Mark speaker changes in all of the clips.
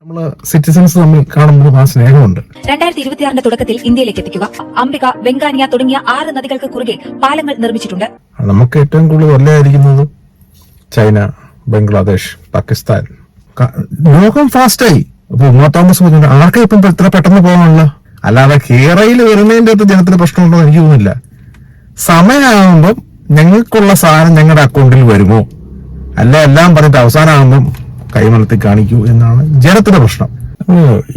Speaker 1: നമ്മള് സിറ്റിസൺസ് തമ്മിൽ കാണുമ്പോൾ ആ സ്നേഹമുണ്ട്.
Speaker 2: 2026 തുടക്കത്തിൽ ഇന്ത്യയിലേക്ക് എത്തിക്കുക. അംബിക, വെങ്കാനിയ തുടങ്ങിയ 6 നദികൾക്ക് കുറുകെ പാലങ്ങൾ നിർമ്മിച്ചിട്ടുണ്ട്.
Speaker 1: നമുക്ക് ഏറ്റവും കൂടുതൽ വല്ലയായിരിക്കുന്നത് ചൈന, ബംഗ്ലാദേശ്, പാകിസ്ഥാൻ. ലോകം ഫാസ്റ്റായി. അപ്പൊ ഉമ്മ തോമസ് പറഞ്ഞിട്ട് ആർക്കാ ഇപ്പം ഇത്ര പെട്ടെന്ന് പോകാനുള്ള, അല്ലാതെ കേരളയിൽ വരുന്നതിന്റെ അകത്ത് ജനത്തിന് പ്രശ്നമുണ്ടോ എനിക്ക് തോന്നുന്നില്ല. സമയമാകുമ്പം ഞങ്ങൾക്കുള്ള സാധനം ഞങ്ങളുടെ അക്കൗണ്ടിൽ വരുമോ, അല്ല എല്ലാം പറഞ്ഞിട്ട് അവസാനമാകുമ്പം കൈമലത്തി കാണിക്കൂ എന്നാണ് ജനത്തിന്റെ പ്രശ്നം.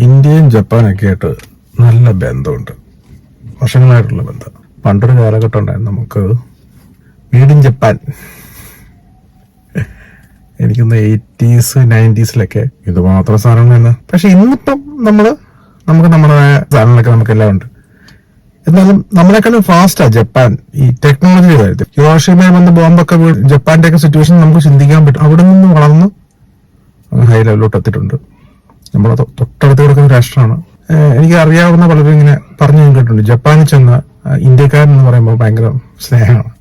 Speaker 1: ഇന്ത്യയും ജപ്പാനൊക്കെ ആയിട്ട് നല്ല ബന്ധമുണ്ട്, വർഷങ്ങളായിട്ടുള്ള ബന്ധം. പണ്ടൊരു കാലഘട്ടം ഉണ്ടായിരുന്നു നമുക്ക് വീട് ഇൻ ജപ്പാൻ. എനിക്കൊന്ന് 80s 90s ഇത് മാത്രം സാധനങ്ങൾ തന്നെ. പക്ഷെ ഇന്നിപ്പം നമുക്ക് നമ്മുടെ സാധനങ്ങളൊക്കെ നമുക്കെല്ലാം ഉണ്ട്. എന്നാലും നമ്മളെക്കാളും ഫാസ്റ്റാ ജപ്പാൻ ഈ ടെക്നോളജി കാര്യത്തിൽ. ഹിരോഷിമയിൽ വന്ന് ബോംബൊക്കെ ജപ്പാന്റെ ഒക്കെ സിറ്റുവേഷൻ നമുക്ക് ചിന്തിക്കാൻ പറ്റും. അവിടെ നിന്ന് വളർന്ന് ഹൈ ലെവലിലോട്ട് എത്തിയിട്ടുണ്ട്. നമ്മളെ തൊട്ടടുത്ത് കിടക്കുന്ന രാഷ്ട്രമാണ്. എനിക്ക് അറിയാവുന്ന പലരും ഇങ്ങനെ പറഞ്ഞു കേട്ടിട്ടുണ്ട്, ജപ്പാനിൽ ചെന്ന ഇന്ത്യക്കാരൻ എന്ന് പറയുമ്പോൾ ഭയങ്കര സ്നേഹമാണ്.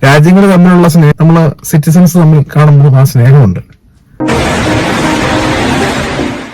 Speaker 1: രാജ്യങ്ങൾ തമ്മിലുള്ള സ്നേഹം, നമ്മള് സിറ്റിസൺസ് തമ്മിൽ കാണുമ്പോൾ ആ സ്നേഹമുണ്ട്.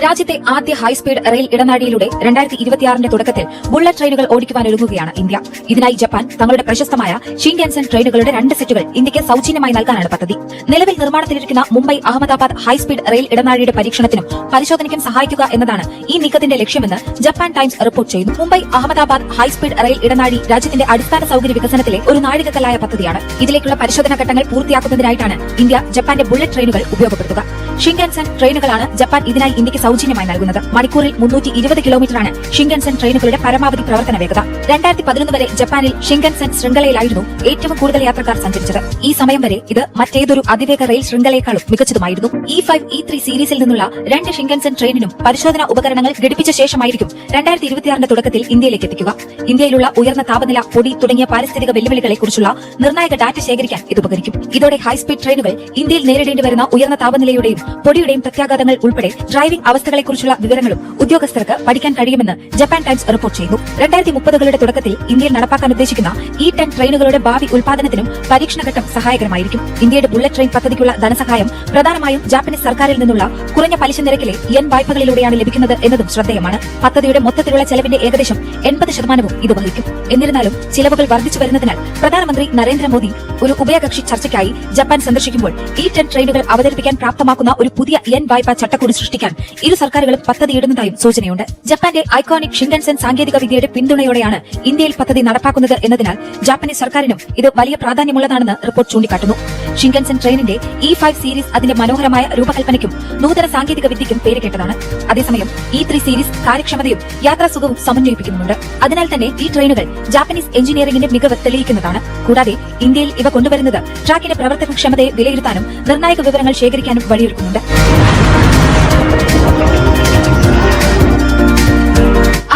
Speaker 2: രാജ്യത്തെ ആദ്യ ഹൈസ്പീഡ് റെയിൽ ഇടനാഴിയിലൂടെ 2026 തുടക്കത്തിൽ ബുള്ളറ്റ് ട്രെയിനുകൾ ഓടിക്കുവാനൊരുങ്ങുകയാണ് ഇന്ത്യ. ഇതിനായി ജപ്പാൻ തങ്ങളുടെ പ്രശസ്തമായ ഷിൻകാൻസൻ ട്രെയിനുകളുടെ 2 സെറ്റുകൾ ഇന്ത്യക്ക് സൌജന്യമായി നൽകാനാണ് പദ്ധതി. നിലവിൽ നിർമ്മാണത്തിലിരിക്കുന്ന മുംബൈ അഹമ്മദാബാദ് ഹൈസ്പീഡ് റെയിൽ ഇടനാഴിയുടെ പരീക്ഷണത്തിനും പരിശോധനയ്ക്കും സഹായിക്കുക എന്നതാണ് ഈ നീക്കത്തിന്റെ ലക്ഷ്യമെന്ന് ജപ്പാൻ ടൈംസ് റിപ്പോർട്ട് ചെയ്യുന്നു. മുംബൈ അഹമ്മദാബാദ് ഹൈസ്പീഡ് റെയിൽ ഇടനാഴി രാജ്യത്തിന്റെ അടിസ്ഥാന സൌകര്യ വികസനത്തിലെ ഒരു നാഴികക്കല്ലായ പദ്ധതിയാണ്. ഇതിലേക്കുള്ള പരിശോധനാ ഘട്ടങ്ങൾ പൂർത്തിയാക്കുന്നതിനായിട്ടാണ് ഇന്ത്യ ജപ്പാന്റെ ബുള്ളറ്റ് ട്രെയിനുകൾ ഉപയോഗപ്പെടുത്തുക. ഷിൻകാൻസൻ ട്രെയിനുകളാണ് ജപ്പാൻ ഇതിനായി ഇന്ത്യക്ക് സൌജന്യമായി നൽകുന്നത്. മണിക്കൂറിൽ 320 കിലോമീറ്ററാണ് ഷിൻകാൻസൻ ട്രെയിനുകളുടെ പരമാവധി പ്രവർത്തന വേഗത. 2011 വരെ ജപ്പാനിൽ ഷിൻകാൻസൻ ശൃംഖലയിലായിരുന്നു ഏറ്റവും കൂടുതൽ യാത്രക്കാർ സഞ്ചരിച്ചത്. ഈ സമയം വരെ ഇത് മറ്റേതൊരു അതിവേഗ റെയിൽ ശൃംഖലയേക്കാളും മികച്ചതുമായിരുന്നു. E5, E3 സീരീസിൽ നിന്നുള്ള 2 ഷിൻകാൻസൻ ട്രെയിനിനും പരിശോധനാ ഉപകരണങ്ങൾ ഘടിപ്പിച്ച ശേഷമായിരിക്കും 2026 തുടക്കത്തിൽ ഇന്ത്യയിലേക്ക് എത്തിക്കുക. ഇന്ത്യയിലുള്ള ഉയർന്ന താപനില, പൊടി തുടങ്ങിയ പാരിസ്ഥിതിക വെല്ലുവിളികളെക്കുറിച്ചുള്ള നിർണായക ഡാറ്റ ശേഖരിക്കാൻ ഇത് ഉപകരിക്കും. ഇതോടെ ഹൈസ്പീഡ് ട്രെയിനുകൾ ഇന്ത്യയിൽ നേരിടേണ്ടി വരുന്ന ഉയർന്ന താപനിലയുടെയും പൊടിയുടെയും പ്രത്യാഘാതങ്ങൾ ഉൾപ്പെടെ ഡ്രൈവിംഗ് അവസ്ഥകളെക്കുറിച്ചുള്ള വിവരങ്ങളും ഉദ്യോഗസ്ഥർക്ക് പഠിക്കാൻ കഴിയുമെന്ന് ജപ്പാൻ ടൈംസ് റിപ്പോർട്ട് ചെയ്യുന്നു. 2030കളുടെ തുടക്കത്തിൽ ഇന്ത്യയിൽ നടപ്പാക്കാൻ ഉദ്ദേശിക്കുന്ന E10 ട്രെയിനുകളുടെ ഭാവി ഉൽപാദനത്തിനും പരീക്ഷണഘട്ടം സഹായകരമായിരിക്കും. ഇന്ത്യയുടെ ബുള്ളറ്റ് ട്രെയിൻ പദ്ധതിക്കുള്ള ധനസഹായം പ്രധാനമായും ജാപ്പനീസ് സർക്കാരിൽ നിന്നുള്ള കുറഞ്ഞ പലിശ നിരക്കിലെ yen വായ്പകളിലൂടെയാണ് ലഭിക്കുന്നത് എന്നതും ശ്രദ്ധേയമാണ്. പദ്ധതിയുടെ മൊത്തത്തിലുള്ള ചെലവിന്റെ ഏകദേശം 80% ഇത് വഹിക്കും. എന്നിരുന്നാലും ചിലവുകൾ വർദ്ധിച്ചു വരുന്നതിനാൽ പ്രധാനമന്ത്രി നരേന്ദ്രമോദി ഒരു ഉഭയകക്ഷി ചർച്ചയ്ക്കായി ജപ്പാൻ സന്ദർശിക്കുമ്പോൾ E10 ട്രെയിനുകൾ അവതരിപ്പിക്കാൻ പ്രാപ്തമാക്കുന്ന ഒരു പുതിയ yen വായ്പാ ചട്ടക്കൂട് സൃഷ്ടിക്കാൻ ഇരു സർക്കാരുകളും പദ്ധതിയിടുന്നതായും സൂചനയുണ്ട്. ജപ്പാന്റെ ഐക്കോണിക് ഷിൻകാൻസൻ സാങ്കേതിക വിദ്യയുടെ പിന്തുണയോടെയാണ് ഇന്ത്യയിൽ പദ്ധതി നടപ്പാക്കുന്നത് എന്നതിനാൽ ജാപ്പനീസ് സർക്കാരിനും ഇത് വലിയ പ്രാധാന്യമുള്ളതാണെന്ന് റിപ്പോർട്ട് ചൂണ്ടിക്കാട്ടുന്നു. ഷിൻകാൻസൻ ട്രെയിനിന്റെ E5 സീരീസ് അതിന്റെ മനോഹരമായ രൂപകൽപ്പനയ്ക്കും നൂതന സാങ്കേതിക വിദ്യയ്ക്കും പേരുകേട്ടതാണ്. അതേസമയം E3 സീരീസ് കാര്യക്ഷമതയും യാത്രാസുഖവും സമന്വയിപ്പിക്കുന്നുണ്ട്. അതിനാൽ തന്നെ ഈ ട്രെയിനുകൾ ജാപ്പനീസ് എഞ്ചിനീയറിംഗിന്റെ മികവ് തെളിയിക്കുന്നതാണ്. കൂടാതെ ഇന്ത്യയിൽ ഇവ കൊണ്ടുവരുന്നത് ട്രാക്കിന്റെ പ്രവർത്തനക്ഷമതയെ വിലയിരുത്താനും നിർണായക വിവരങ്ങൾ ശേഖരിക്കാനും വഴിയൊരുക്കുന്നുണ്ട്.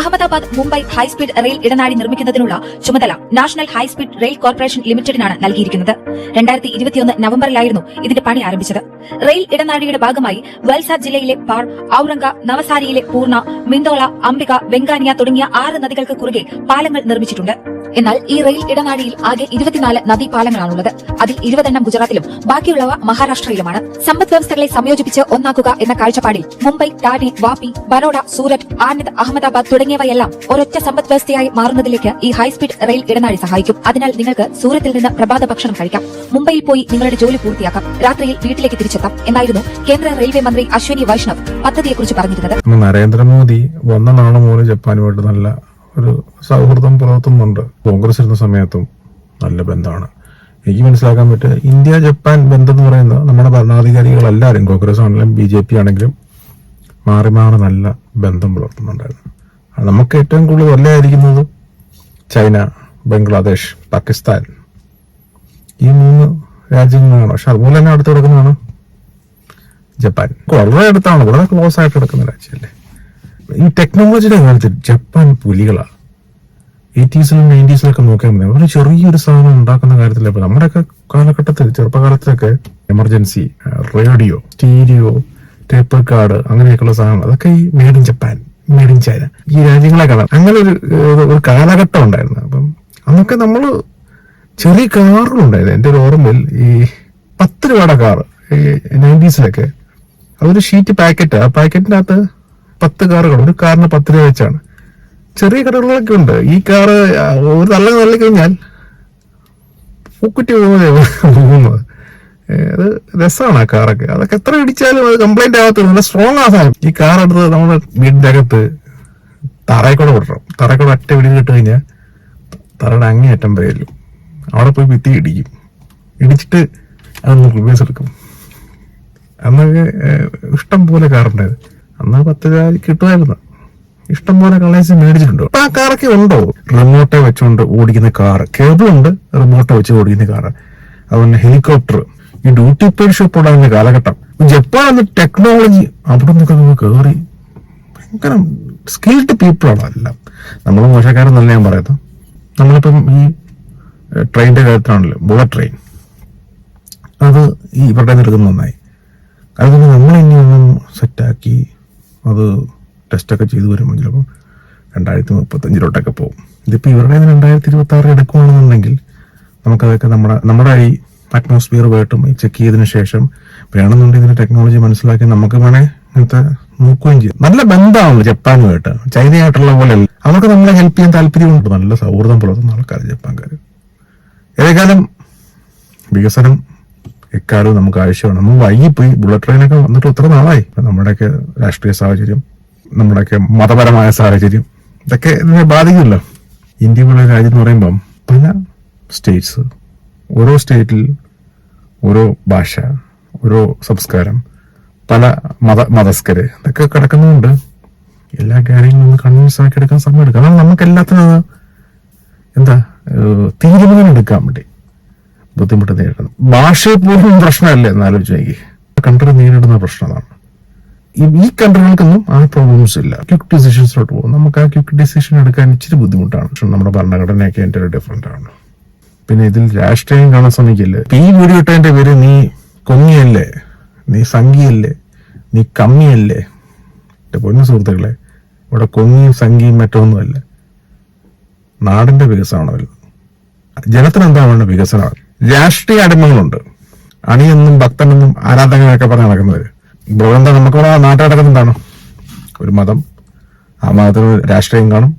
Speaker 2: അഹമ്മദാബാദ് മുംബൈ ഹൈസ്പീഡ് റെയിൽ ഇടനാഴി നിർമ്മിക്കുന്നതിനുള്ള ചുമതല നാഷണൽ ഹൈസ്പീഡ് റെയിൽ കോർപ്പറേഷൻ ലിമിറ്റഡിനാണ് നൽകിയിരിക്കുന്നത്. 2021 നവംബറിലായിരുന്നു ഇതിന്റെ പണി ആരംഭിച്ചത്. റെയിൽ ഇടനാഴിയുടെ ഭാഗമായി വൽസാദ് ജില്ലയിലെ പാർ, ഔറംഗ, നവസാരിയിലെ പൂർണ്ണ, മിന്തോള, അംബിക, വെങ്കാനിയ തുടങ്ങിയ 6 നദികൾക്ക് കുറുകെ പാലങ്ങൾ നിർമ്മിച്ചിട്ടുണ്ട്. എന്നാൽ ഈ റെയിൽ ഇടനാഴിയിൽ ആകെ 24 നദീപാലങ്ങളാണുള്ളത്. അതിൽ 20 ഗുജറാത്തിലും ബാക്കിയുള്ളവ മഹാരാഷ്ട്രയിലുമാണ്. സമ്പദ് വ്യവസ്ഥകളെ സംയോജിപ്പിച്ച് ഒന്നാക്കുക എന്ന കാഴ്ചപ്പാടിൽ മുംബൈ, ടാനെ, വാപി, ബറോഡ, സൂററ്റ്, ആനന്ദ്, അഹമ്മദാബാദ് തുടങ്ങിയവയെല്ലാം ഒരൊറ്റ സമ്പദ് വ്യവസ്ഥയായി മാറുന്നതിലേക്ക് ഈ ഹൈസ്പീഡ് റെയിൽ ഇടനാഴി സഹായിക്കും. അതിനാൽ നിങ്ങൾക്ക് സൂറത്തിൽ നിന്ന് പ്രഭാത ഭക്ഷണം കഴിക്കാം, മുംബൈയിൽ പോയി നിങ്ങളുടെ ജോലി പൂർത്തിയാക്കാം, രാത്രിയിൽ വീട്ടിലേക്ക് തിരിച്ചെത്താം എന്നായിരുന്നു കേന്ദ്ര റെയിൽവേ മന്ത്രി അശ്വിനി വൈഷ്ണവ് പദ്ധതിയെക്കുറിച്ച് പറഞ്ഞിരുന്നത്.
Speaker 1: നരേന്ദ്രമോദി വന്ന നാളെ മുതൽ ജപ്പാനുമായിട്ട് നല്ല ഒരു സൗഹൃദം പുലർത്തുന്നുണ്ട്. കോൺഗ്രസ് ഇരുന്ന സമയത്തും നല്ല ബന്ധമാണ്. എനിക്ക് മനസ്സിലാക്കാൻ പറ്റുക ഇന്ത്യ ജപ്പാൻ ബന്ധം എന്ന് പറയുന്നത് നമ്മുടെ ഭരണാധികാരികളെല്ലാവരും, കോൺഗ്രസ് ആണെങ്കിലും BJP ആണെങ്കിലും മാറി മാറി നല്ല ബന്ധം പുലർത്തുന്നുണ്ടായിരുന്നു. നമുക്ക് ഏറ്റവും കൂടുതൽ വല്ലയായിരിക്കുന്നത് ചൈന, ബംഗ്ലാദേശ്, പാകിസ്ഥാൻ, ഈ 3 രാജ്യങ്ങളാണ്. പക്ഷെ അതുപോലെ തന്നെ അടുത്ത് കിടക്കുന്നതാണ് ജപ്പാൻ. വളരെ അടുത്താണ്, വളരെ ക്ലോസ് ആയിട്ട് കിടക്കുന്ന രാജ്യമല്ലേ. ഈ ടെക്നോളജിയുടെ കാര്യത്തിൽ ജപ്പാൻ പുലികളാണ്. 80s-ലും 90s-ലൊക്കെ നോക്കിയാൽ മതി, ഒരു ചെറിയൊരു സാധനം ഉണ്ടാക്കുന്ന കാര്യത്തിൽ നമ്മുടെയൊക്കെ കാലഘട്ടത്തിൽ ചെറുപ്പകാലത്തിലൊക്കെ emergency radio, stereo, tape card അങ്ങനെയൊക്കെയുള്ള സാധനങ്ങൾ അതൊക്കെ ഈ made in Japan, made in China, ഈ രാജ്യങ്ങളെ കാണാം. അങ്ങനെ ഒരു കാലഘട്ടം ഉണ്ടായിരുന്നു. അപ്പം അന്നൊക്കെ നമ്മള് ചെറിയ കാറുകളുണ്ടായിരുന്നു. എൻ്റെ ഒരു ഓർമ്മയിൽ ഈ 10 രൂപയുടെ കാറ് ഈ 90s-ലൊക്കെ അതൊരു ഷീറ്റ് പാക്കറ്റ്. ആ പാക്കറ്റിനകത്ത് 10 കാറുകൾ, ഒരു കാറിന് 10 രൂപ വെച്ചാണ്. ചെറിയ കടകളൊക്കെ ഉണ്ട്. ഈ കാറ് ഒരു തള്ളി കഴിഞ്ഞാൽ പൂക്കുറ്റി പോകുന്നത്. അത് രസമാണ് ആ കാറൊക്കെ. അതൊക്കെ എത്ര ഇടിച്ചാലും അത് കംപ്ലൈന്റ് ആകത്തില്ല. നല്ല സ്ട്രോങ് ആ സാധനം. ഈ കാർ എടുത്ത് നമ്മുടെ വീടിന്റെ അകത്ത് തറയിക്കൂടെ വിടണം. തറയിക്കൂടെ ഒറ്റ വിടി ഇട്ട് കഴിഞ്ഞാൽ തറയുടെ അങ്ങേയറ്റം വരെയല്ലോ. അവിടെ പോയി ഭിത്തി ഇടിക്കും. ഇടിച്ചിട്ട് അത് റിവേഴ്സ് എടുക്കും. അന്നൊക്കെ ഇഷ്ടം പോലെ കാറുണ്ടായത്. അന്ന് 10 രൂപ കിട്ടുമായിരുന്നു. ഇഷ്ടം പോലെ കളേഴ്സ് മേടിച്ചിട്ടുണ്ടോ? അപ്പൊ ആ കാറൊക്കെ ഉണ്ടോ? റിമോട്ടെ വെച്ചുകൊണ്ട് ഓടിക്കുന്ന കാർ, കേബിൾ ഉണ്ട്, റിമോട്ടെ വെച്ച് ഓടിക്കുന്ന കാർ. അതുപോലെ ഹെലികോപ്റ്റർ. ഈ ഡ്യൂട്ടി പെയ്ഡ് ഷോപ്പ് ഉണ്ടാകുന്ന കാലഘട്ടം. ജപ്പാൻ എന്ന ടെക്നോളജി അവിടെ നിന്നൊക്കെ നമ്മൾ കയറി. ഭയങ്കര സ്കിൽഡ് പീപ്പിളാണ് എല്ലാം. നമ്മൾ മോശക്കാരെന്നല്ല ഞാൻ പറയുന്നത്. നമ്മളിപ്പം ഈ ട്രെയിനിന്റെ കാര്യത്തിലാണല്ലോ, ബുള്ളറ്റ് ട്രെയിൻ, അത് ഈ ഇവരുടെ എടുക്കുന്ന നന്നായി. അതുകൊണ്ട് നമ്മൾ ഇനി ഒന്നും സെറ്റാക്കി അത് ടെസ്റ്റൊക്കെ ചെയ്തു വരുമ്പോൾ ചിലപ്പോൾ 2035 പോകും. ഇതിപ്പോൾ ഇവരുടെ 2026 എടുക്കുകയാണെന്നുണ്ടെങ്കിൽ നമുക്കതൊക്കെ നമ്മുടെ ഈ അറ്റ്മോസ്ഫിയറുമായിട്ടും ചെക്ക് ചെയ്തതിനു ശേഷം വേണമെന്നുണ്ടെങ്കിൽ ഇതിന്റെ ടെക്നോളജി മനസ്സിലാക്കി നമുക്ക് വേണേൽ ഇങ്ങനത്തെ നോക്കുകയും ചെയ്യും. നല്ല ബന്ധമാണ് ജപ്പാനുമായിട്ട്. ചൈനയായിട്ടുള്ള പോലെ അവർക്ക് നമ്മളെ ഹെൽപ്പ് ചെയ്യാൻ താല്പര്യമുണ്ട്. നല്ല സൗഹൃദം പുലർത്തുന്ന ആൾക്കാർ ജപ്പാൻകാർ. ഏതായാലും വികസനം എക്കാലവും നമുക്ക് ആവശ്യമാണ്. നമ്മൾ വൈകിപ്പോയി. ബുള്ളറ്റ് ട്രെയിനൊക്കെ വന്നിട്ട് ഒത്തിരി നാളായി. നമ്മുടെയൊക്കെ രാഷ്ട്രീയ സാഹചര്യം, നമ്മുടെയൊക്കെ മതപരമായ സാഹചര്യം, ഇതൊക്കെ ഇതിനെ ബാധിക്കില്ല. ഇന്ത്യ പോലെ രാജ്യം എന്ന് പറയുമ്പം പല സ്റ്റേറ്റ്സ്, ഓരോ സ്റ്റേറ്റിൽ ഓരോ ഭാഷ, ഓരോ സംസ്കാരം, പല മതസ്കര് ഇതൊക്കെ കിടക്കുന്നുണ്ട്. എല്ലാ കാര്യങ്ങളും ഒന്ന് കൺവിൻസ് ആക്കി എടുക്കാൻ സമയം എടുക്കാം. കാരണം നമുക്ക് എല്ലാത്തിനും തീരുമാനം എടുക്കാൻ വേണ്ടി ബുദ്ധിമുട്ട് നേരിടുന്നു. ഭാഷയെ പോലും പ്രശ്നമല്ലേ എന്നാലോചിച്ച് നോക്കി. കൺട്രി നേരിടുന്ന പ്രശ്നം അതാണ്. ഈ കൺട്രികൾക്കൊന്നും ആ പ്രോബ്ലംസ് ഇല്ല. ക്വിക്ക് ഡിസിഷൻസിലോട്ട് പോകും. നമുക്ക് ആ ക്വിക്ക് ഡിസിഷൻ എടുക്കാൻ ഇച്ചിരി ബുദ്ധിമുട്ടാണ്. പക്ഷെ നമ്മുടെ ഭരണഘടനയൊക്കെ എൻ്റെ ഡിഫറെന്റ് ആണ്. പിന്നെ ഇതിൽ രാഷ്ട്രീയം കാണാൻ ശ്രമിക്കില്ല. ഈ വീഡിയോ ഇട്ടതിന്റെ പേര് നീ കൊങ്ങിയല്ലേ, നീ സംഖ്യയല്ലേ, നീ കമ്മിയല്ലേ. എന്റെ പൊന്നു സുഹൃത്തുക്കളെ, ഇവിടെ കൊങ്ങിയും സംഖ്യയും മറ്റൊന്നുമല്ല. നാടിന്റെ വികസനമാണ് വലുത്. ജനത്തിന് എന്താ വേണ്ട? വികസനമാണ്. രാഷ്ട്രീയ അടിമകളുണ്ട്. അണിയെന്നും ഭക്തനെന്നും ആരാധകനൊക്കെ പറഞ്ഞ് നടക്കുന്നവര്. ഇവിടെ എന്താ നമുക്കിവിടെ നാട്ടിൽ നടക്കുന്നത് എന്താണ്? ഒരു മതം, ആ മതത്തിന് രാഷ്ട്രീയം കാണും,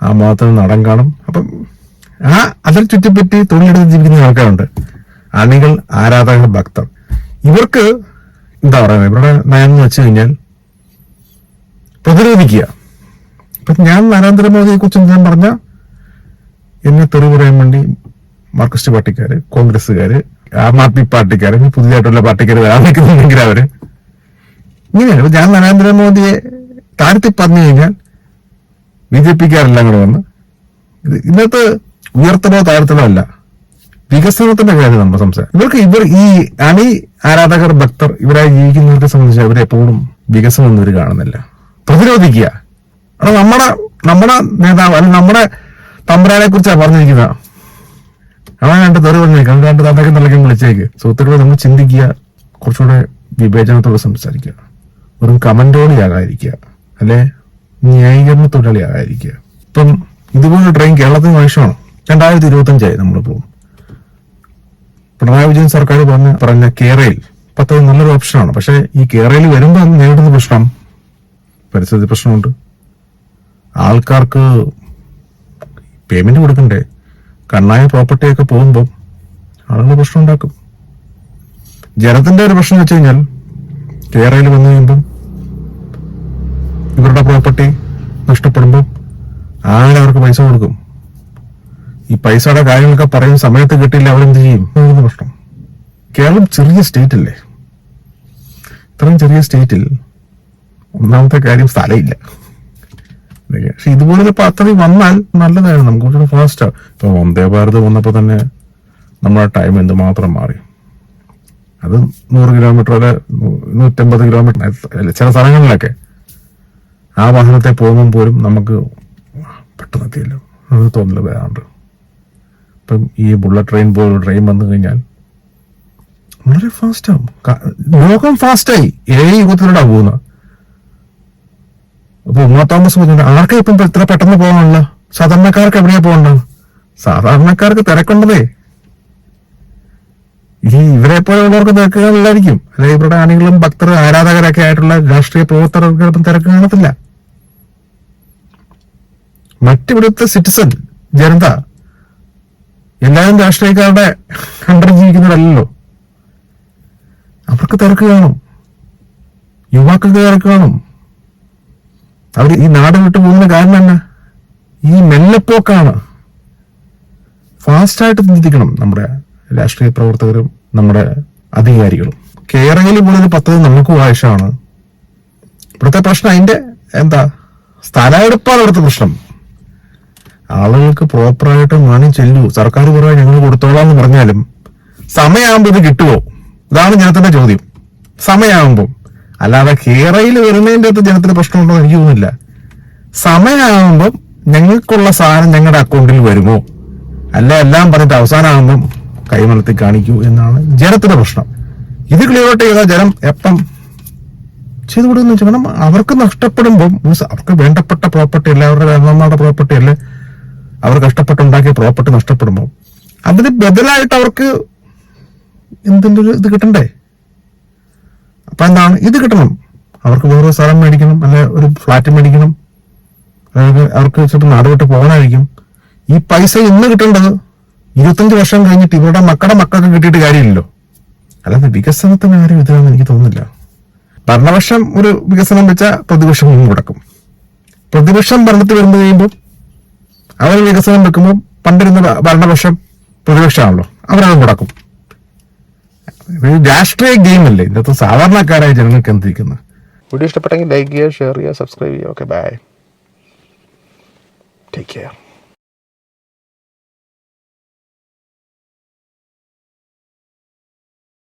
Speaker 1: ആ മതത്തിന് നടൻ കാണും. അപ്പം അതിൽ ചുറ്റിപ്പറ്റി തൊഴിലെടുത്ത് ജീവിക്കുന്ന ആൾക്കാരുണ്ട്. അണികൾ, ആരാധകർ, ഭക്തർ. ഇവർക്ക് എന്താ പറയുന്നത്? ഇവരുടെ നയം എന്ന് വെച്ച് കഴിഞ്ഞാൽ പ്രതിരോധിക്കുക. ഇപ്പൊ ഞാൻ നരേന്ദ്രമോദിയെ കുറിച്ച് ഞാൻ പറഞ്ഞ എന്നെ തെറി പറയാൻ വേണ്ടി മാർക്സിസ്റ്റ് പാർട്ടിക്കാര്, കോൺഗ്രസ്സുകാര്, ആം ആദ്മി പാർട്ടിക്കാര്, പുതിയതായിട്ടുള്ള പാർട്ടിക്കാര് വരാൻ നിൽക്കുന്നുണ്ടെങ്കിൽ അവര് ഇങ്ങനെയാണ്. ഞാൻ നരേന്ദ്രമോദിയെ താഴ്ത്തി പറഞ്ഞു കഴിഞ്ഞാൽ BJPക്കാരെല്ലാം കൂടെ വന്ന് ഇതിനകത്ത് ഉയർത്തലോ താഴ്ത്തലോ അല്ല, വികസനത്തിന്റെ കാര്യം നമ്മൾ സംസാരിക്കും. ഇവർ ഈ അണി, ആരാധകർ, ഭക്തർ ഇവരായി ജീവിക്കുന്നവരെ സംബന്ധിച്ച് അവരെപ്പോഴും വികസനം ഒന്നും ഇവർ കാണുന്നില്ല. പ്രതിരോധിക്കുക. അത് നമ്മുടെ നേതാവ് അല്ലെങ്കിൽ നമ്മുടെ തമ്പുരാനെ കുറിച്ചാണ് പറഞ്ഞിരിക്കുന്നത്. അവൻ രണ്ട് തെറി പറഞ്ഞേക്കാം, രണ്ട് തന്തയ്ക്കും തള്ളയ്ക്കും വിളിച്ചേക്ക്. സുഹൃത്തുക്കളെ, നമ്മൾ ചിന്തിക്കുക, കുറച്ചുകൂടെ വിവേചനത്തോടെ സംസാരിക്കുക, ഒരു കമന്റോളിയാകാതിരിക്കുക, അല്ലെ ന്യായീകരണ തൊഴിലാളിയാകാതിരിക്കുക. ഇപ്പം ഇതുപോലെ ട്രെയിൻ കേരളത്തിന് ആവശ്യമാണ്. 2025 നമ്മളിപ്പോ പിണറായി വിജയൻ സർക്കാർ പറഞ്ഞ കേരയിൽ പദ്ധതി നല്ലൊരു ഓപ്ഷനാണ്. പക്ഷെ ഈ കേരയിൽ വരുമ്പോൾ നേരിടുന്ന പ്രശ്നം പരിസ്ഥിതി പ്രശ്നമുണ്ട്. ആൾക്കാർക്ക് പേയ്മെന്റ് കൊടുക്കണ്ടേ? കണ്ണായ പ്രോപ്പർട്ടിയൊക്കെ പോകുമ്പോൾ ആളുകൾ പ്രശ്നം ഉണ്ടാക്കും. ജനത്തിന്റെ ഒരു പ്രശ്നം വെച്ച് കഴിഞ്ഞാൽ കേരളയിൽ വന്നു കഴിയുമ്പം ഇവരുടെ പ്രോപ്പർട്ടി നഷ്ടപ്പെടുമ്പോൾ അവർക്ക് പൈസ കൊടുക്കും. ഈ പൈസയുടെ കാര്യങ്ങളൊക്കെ പറയുന്ന സമയത്ത് കിട്ടില്ല, അവരെന്ത് ചെയ്യും? പ്രശ്നം. കേരളം ചെറിയ സ്റ്റേറ്റ് അല്ലേ? ഇത്രയും ചെറിയ സ്റ്റേറ്റിൽ ഒന്നാമത്തെ കാര്യം സ്ഥലമില്ല. പക്ഷെ ഇതുപോലൊരു പദ്ധതി വന്നാൽ നല്ലതായിരുന്നു. നമുക്ക് കുറച്ചുകൂടെ ഫാസ്റ്റ്. ഇപ്പൊ വന്ദേ ഭാരത് വന്നപ്പോ തന്നെ നമ്മുടെ ടൈം എന്തുമാത്രം മാറി. അത് 100 കിലോമീറ്റർ അല്ലെ 150 കിലോമീറ്റർ ചില സ്ഥലങ്ങളിലൊക്കെ ആ വാഹനത്തെ പോകുമ്പോൾ പോലും നമുക്ക് പെട്ടെന്ന് എത്തിയല്ലോ, അത് തോന്നല് വരാറുണ്ട്. ഇപ്പം ഈ ബുള്ളറ്റ് ട്രെയിൻ പോലുള്ള ട്രെയിൻ വന്നു കഴിഞ്ഞാൽ വളരെ ഫാസ്റ്റാവും. ലോകം ഫാസ്റ്റായി. യുഗത്തിലൂടെ പോകുന്നത്. അപ്പൊ ഉമ്മ തോമസ് പറഞ്ഞിട്ട് ആർക്കാ ഇപ്പം ഇത്ര പെട്ടെന്ന് പോകാനുള്ള? സാധാരണക്കാർക്ക് എവിടെയാ പോകണ്ട? സാധാരണക്കാർക്ക് തിരക്കുണ്ടതേ. ഇവരെ പോലെയുള്ളവർക്ക് തിരക്ക് കാണില്ലായിരിക്കും, അല്ലെങ്കിൽ ഇവരുടെ അണികളും ഭക്തർ ആരാധകരൊക്കെ ആയിട്ടുള്ള രാഷ്ട്രീയ പ്രവർത്തകർക്ക് തിരക്ക് കാണത്തില്ല. മറ്റിവിടുത്തെ സിറ്റിസൺ ജനത എല്ലാവരും രാഷ്ട്രീയക്കാരുടെ കണ്ടർ ജീവിക്കുന്നവരല്ലോ, അവർക്ക് തിരക്ക് കാണും, യുവാക്കൾക്ക് തിരക്ക് കാണും. അവർ ഈ നാട് വിട്ടു പോകുന്ന കാരണം തന്നെ ഈ മെല്ലെപ്പോക്കാണ്. ഫാസ്റ്റായിട്ട് ചിന്തിക്കണം നമ്മുടെ രാഷ്ട്രീയ പ്രവർത്തകരും നമ്മുടെ അധികാരികളും. കേരളയിൽ പോലൊരു പദ്ധതി നമുക്ക് ആവശ്യമാണ്. ഇവിടുത്തെ പ്രശ്നം അതിന്റെ സ്ഥലമെടുപ്പാണ് ഇവിടുത്തെ പ്രശ്നം. ആളുകൾക്ക് പ്രോപ്പറായിട്ട് മണി ചെല്ലൂ, സർക്കാർ കുറേ ഞങ്ങൾ കൊടുത്തോളാം എന്ന് പറഞ്ഞാലും സമയമാകുമ്പോൾ ഇത് കിട്ടുമോ? ഇതാണ് ജനത്തിന്റെ ചോദ്യം. സമയമാകുമ്പോൾ, അല്ലാതെ കേരളയിൽ വരുന്നതിന്റെ അകത്ത് ജനത്തിന് പ്രശ്നമുണ്ടോ എന്ന് എനിക്ക് തോന്നുന്നില്ല. സമയമാകുമ്പം ഞങ്ങൾക്കുള്ള സാധനം ഞങ്ങളുടെ അക്കൗണ്ടിൽ വരുമോ, അല്ല എല്ലാം പറഞ്ഞിട്ട് അവസാനമാകുമ്പം കൈമലത്തി കാണിക്കൂ എന്നാണ് ജനത്തിന്റെ പ്രശ്നം. ഇത് ക്ലിയർ ചെയ്താൽ ജനം എപ്പം ചെയ്തു കൊടുക്കുന്ന വെച്ചാൽ, കാരണം അവർക്ക് നഷ്ടപ്പെടുമ്പം അവർക്ക് വേണ്ടപ്പെട്ട പ്രോപ്പർട്ടി അല്ലേ, അവരുടെ കാരണന്മാരുടെ പ്രോപ്പർട്ടി അല്ലേ, അവർ കഷ്ടപ്പെട്ടുണ്ടാക്കിയ പ്രോപ്പർട്ടി നഷ്ടപ്പെടുമ്പോൾ അതിന് ബദലായിട്ട് അവർക്ക് എന്തിൻ്റെ ഒരു ഇത് കിട്ടണ്ടേ? അപ്പൊ എന്താണ് ഇത് കിട്ടണം? അവർക്ക് വേറൊരു സ്ഥലം മേടിക്കണം, അല്ലെ ഒരു ഫ്ലാറ്റ് മേടിക്കണം, അവർക്ക് ചിലപ്പോൾ നാട് വിട്ട് പോകാനായിരിക്കും. ഈ പൈസ ഇന്ന് കിട്ടേണ്ടത് 25 വർഷം കഴിഞ്ഞിട്ട് ഇവരുടെ മക്കളുടെ മക്കൾക്ക് കിട്ടിയിട്ട് കാര്യമില്ലല്ലോ. അല്ലാതെ വികസനത്തിന് ആരും ഇതാണെന്ന് എനിക്ക് തോന്നുന്നില്ല. ഭരണപക്ഷം ഒരു വികസനം വെച്ചാൽ പ്രതിപക്ഷം മുടക്കും. പ്രതിപക്ഷം ഭരണത്തിൽ വരുമ്പോൾ കഴിയുമ്പോൾ അവർ വികസനം വെക്കുമ്പോൾ പണ്ടിരുന്ന ഭരണപക്ഷം പ്രതിപക്ഷമാണല്ലോ, അവരത് മുടക്കും. രാഷ്ട്രീയ ഗെയിം അല്ലേ ഇതിനകത്ത് സാധാരണക്കാരായ ജനങ്ങൾക്ക് എന്തിരിക്കുന്നത്.
Speaker 3: വീഡിയോ ഇഷ്ടപ്പെട്ടെങ്കിൽ ലൈക്ക് ചെയ്യുക, ഷെയർ ചെയ്യുക, സബ്സ്ക്രൈബ് ചെയ്യുക. Okay, bye, take care.